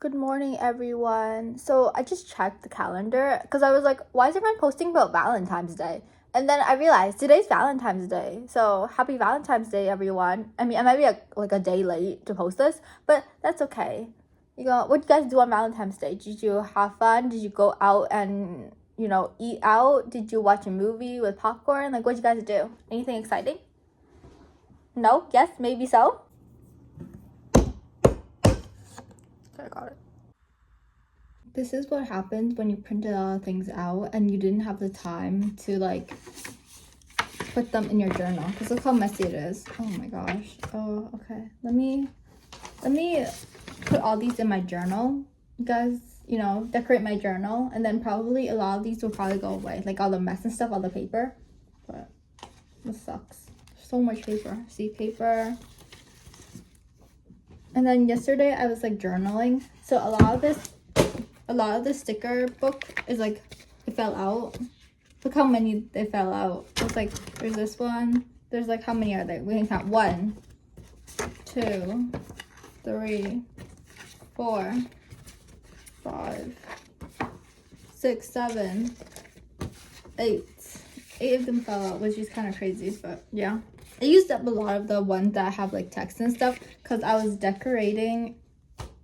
Good morning, everyone. So I just checked the calendar because I was like, why is everyone posting about Valentine's Day? And then I realized today's Valentine's Day. So happy Valentine's Day, everyone. I mean, I might be like a day late to post this, but that's okay. What you guys do on Valentine's Day? Did you have fun? Did you go out and, eat out? Did you watch a movie with popcorn? Like, what did you guys do? Anything exciting? No? Yes? Maybe so? I got it. This is what happens when you printed all things out and you didn't have the time to put them in your journal. Because look how messy it is. Oh my gosh. Oh, okay. Let me put all these in my journal. You guys, decorate my journal, and then probably a lot of these will probably go away. Like all the mess and stuff, all the paper. But this sucks. So much paper. See, paper. And then yesterday I was journaling. So a lot of the sticker book is it fell out. Look how many they fell out. It's there's this one. There's how many are there? We can count. 1, 2, 3, 4, 5, 6, 7, 8. 8 of them fell out, which is kind of crazy, but yeah. I used up a lot of the ones that have text and stuff because I was decorating.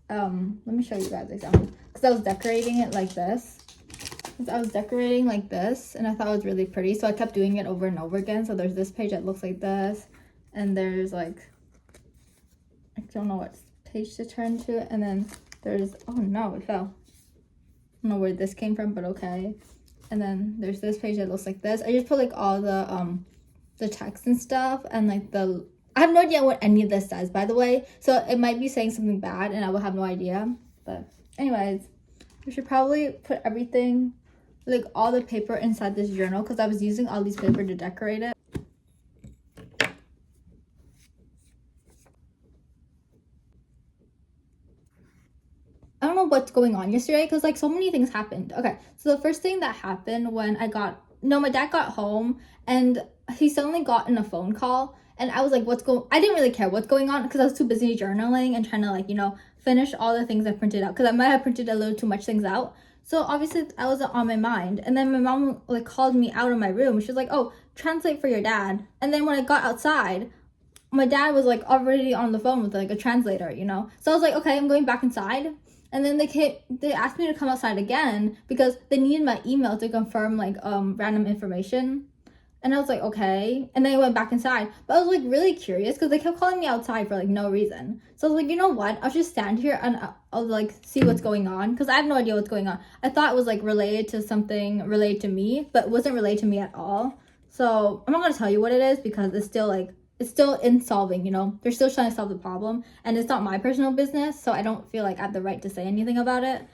Let me show you guys example. Because I was decorating it like this. And I thought it was really pretty, so I kept doing it over and over again. So there's this page that looks like this, and there's I don't know what page to turn to, and then there's, oh no, it fell. I don't know where this came from, but okay. And then there's this page that looks like this. I just put all the text and stuff, and I have no idea what any of this says, by the way, so it might be saying something bad and I will have no idea. But anyways, we should probably put everything, all the paper inside this journal, because I was using all these paper to decorate it. I don't know what's going on yesterday because so many things happened. Okay, so the first thing that happened when my dad got home, and he suddenly got in a phone call, and I was like, I didn't really care what's going on because I was too busy journaling and trying to finish all the things I printed out, because I might have printed a little too much things out. So obviously I wasn't on my mind, and then my mom called me out of my room. She was like, oh, translate for your dad. And then when I got outside, my dad was already on the phone with a translator, so I was like, okay, I'm going back inside. And then they asked me to come outside again because they needed my email to confirm random information. And I was like, okay. And then I went back inside. But I was really curious because they kept calling me outside for no reason. So I was like, you know what? I'll just stand here and I'll see what's going on, because I have no idea what's going on. I thought it was related to something related to me, but it wasn't related to me at all. So I'm not gonna tell you what it is because it's still in solving, they're still trying to solve the problem, and it's not my personal business, so I don't feel I have the right to say anything about it.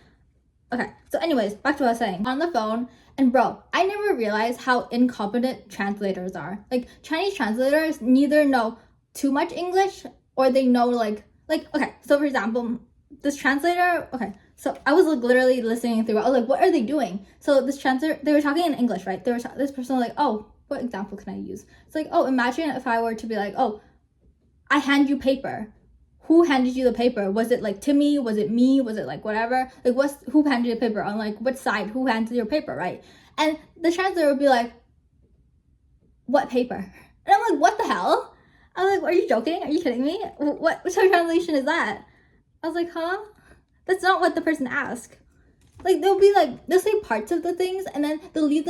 Okay, so anyways, back to what I was saying. On the phone, and bro, I never realized how incompetent translators are. Chinese translators neither know too much English, or they know okay, so for example, this translator, okay, so I was literally listening through it. I was like, what are they doing? So this translator, they were talking in English, right? This person was oh, what example can I use? It's oh, imagine if I were to be oh, I hand you paper. Who handed you the paper? Was it Timmy? Was it me? Was it whatever? Who handed you the paper? On what side? Who handed your paper, right? And the translator would be what paper? And I'm what the hell? I was are you joking? Are you kidding me? What type of translation is that? I was huh? That's not what the person asked. They'll be they'll say parts of the things, and then they'll leave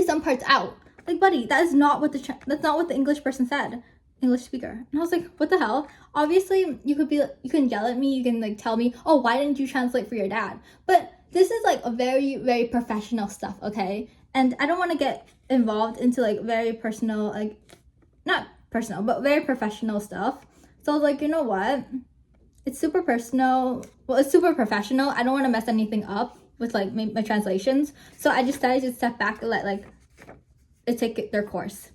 some parts out. Buddy, that's not what the English person said. English speaker. And I was what the hell? Obviously, you can yell at me, you can tell me, oh, why didn't you translate for your dad? But this is a very, very professional stuff, okay? And I don't want to get involved into very personal, not personal, but very professional stuff. So I was you know what? It's super personal. Well, it's super professional. I don't want to mess anything up with my translations. So I decided to step back and let it take their course.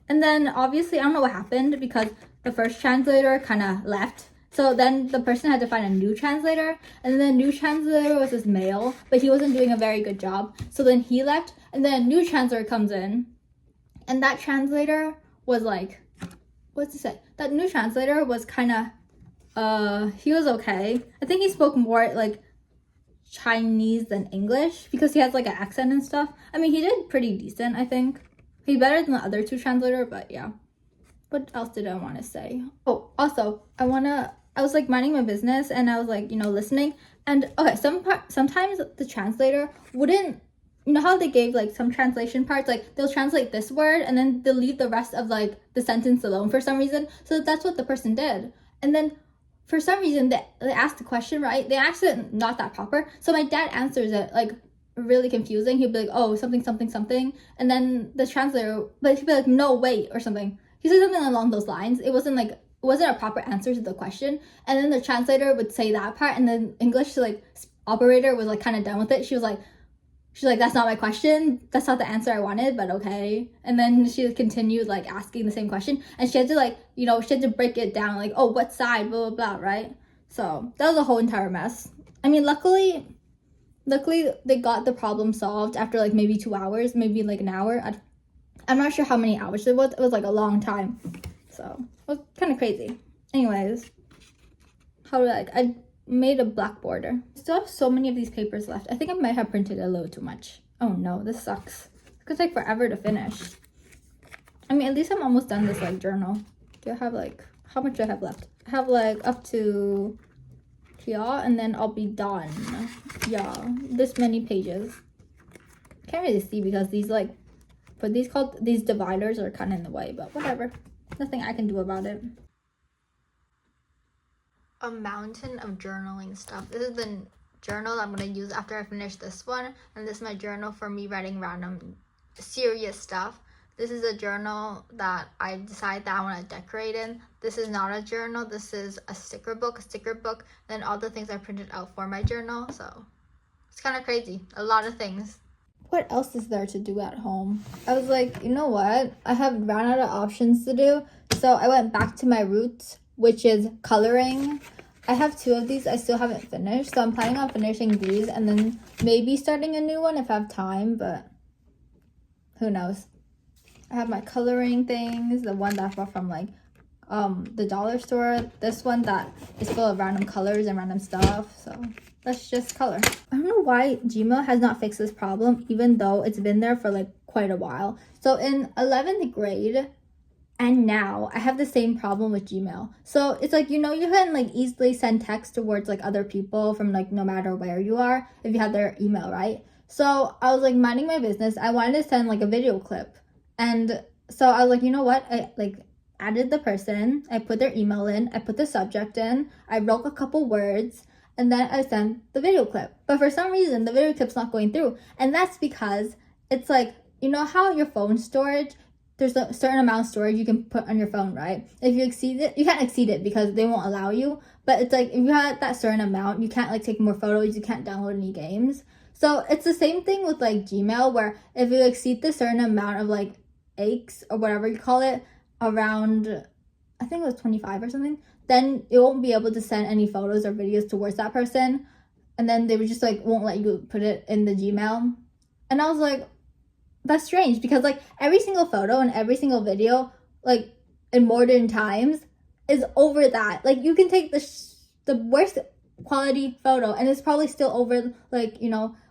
And then obviously I don't know what happened because the first translator kind of left. So then the person had to find a new translator, and then the new translator was this male, but he wasn't doing a very good job. So then he left, and then a new translator comes in, and that translator was what's it say? That new translator was kind of he was okay. I think he spoke more like Chinese than English because he has like an accent and stuff. I mean, he did pretty decent, I think. He's better than the other two translator, but yeah. What else did I want to say? Oh, also, I was like minding my business and I was like, listening. And okay, sometimes the translator wouldn't, you know how they gave like some translation parts, like they'll translate this word and then they'll leave the rest of like the sentence alone for some reason. So that's what the person did. And then for some reason they asked the question, right? They asked it not that proper. So my dad answers it like really confusing. He'd be like, oh, something, something, something. And then the translator, but he'd be like, no, wait, or something. He said something along those lines. It wasn't a proper answer to the question. And then the translator would say that part, and then English like operator was like kind of done with it. She's like, that's not my question. That's not the answer I wanted, but okay. And then she continued like asking the same question, and she had to like, she had to break it down like, oh, what side, blah, blah, blah, right? So that was a whole entire mess. I mean, luckily they got the problem solved after like maybe 2 hours, maybe like an hour. I'm not sure how many hours it was. It was like a long time. So it was kind of crazy. Anyways, I made a black border. I still have so many of these papers left. I think I might have printed a little too much. Oh no, this sucks. It's gonna take forever to finish. I mean, at least I'm almost done this like journal. Do I have like, how much do I have left? I have like up to here and then I'll be done. Yeah, this many pages. Can't really see because these like, but these dividers are kind of in the way, but whatever. Nothing I can do about it. A mountain of journaling stuff. This is the journal I'm going to use after I finish this one. And this is my journal for me writing random serious stuff. This is a journal that I decide that I want to decorate in. This is not a journal. This is a sticker book. Then all the things I printed out for my journal. So it's kind of crazy. A lot of things. What else is there to do at home? I was like, you know what? I have run out of options to do. So I went back to my roots, which is coloring. I have 2 of these I still haven't finished. So I'm planning on finishing these and then maybe starting a new one if I have time, but who knows. I have my coloring things, the one that I bought from like the dollar store. This one that is full of random colors and random stuff. So let's just color. I don't know why Gmail has not fixed this problem, even though it's been there for like quite a while. So in 11th grade and now I have the same problem with Gmail. So it's like, you can like easily send text towards like other people from like no matter where you are if you have their email, right? So I was like minding my business. I wanted to send like a video clip. And so I was like, you know what? I like added the person, I put their email in, I put the subject in, I wrote a couple words, and then I sent the video clip. But for some reason, the video clip's not going through. And that's because it's like, you know how your phone storage, there's a certain amount of storage you can put on your phone, right? If you exceed it, you can't exceed it because they won't allow you. But it's like, if you have that certain amount, you can't like take more photos, you can't download any games. So it's the same thing with like Gmail, where if you exceed the certain amount of like eggs or whatever you call it, around, I think it was 25 or something, then it won't be able to send any photos or videos towards that person. And then they would just like won't let you put it in the Gmail. And I was like, that's strange, because like every single photo and every single video, like in modern times, is over that. Like you can take the worst quality photo and it's probably still over like,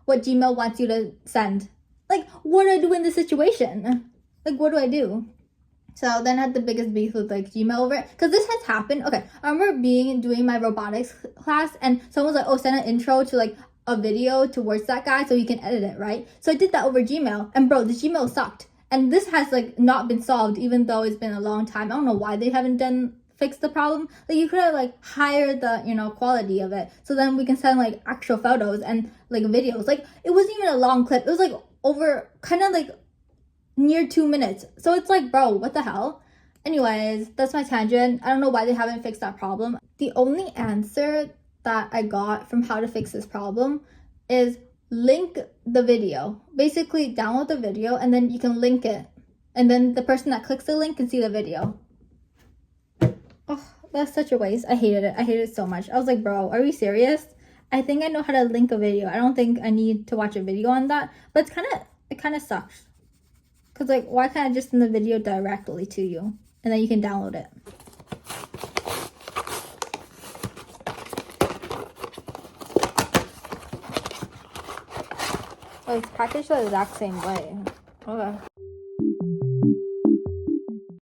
what Gmail wants you to send. Like, what do I do in this situation? Like, what do I do? So then I had the biggest beef with like Gmail over it, because this has happened. Okay, I remember doing my robotics class and someone was like, oh, send an intro to like a video towards that guy so you can edit it, right? So I did that over Gmail, and bro, the Gmail sucked. And this has like not been solved, even though it's been a long time. I don't know why they haven't fixed the problem. Like you could have like higher the quality of it, so then we can send like actual photos and like videos. Like it wasn't even a long clip. It was like over kind of like near 2 minutes. So it's like, bro, what the hell? Anyways, that's my tangent. I don't know why they haven't fixed that problem. The only answer that I got from how to fix this problem is link the video. Basically, download the video and then you can link it. And then the person that clicks the link can see the video. Oh, that's such a waste. I hated it. I hated it so much. I was like, bro, are you serious? I think I know how to link a video. I don't think I need to watch a video on that. But it kind of sucks. Because, like, why can't I just send the video directly to you? And then you can download it. Oh, it's packaged the exact same way. Okay.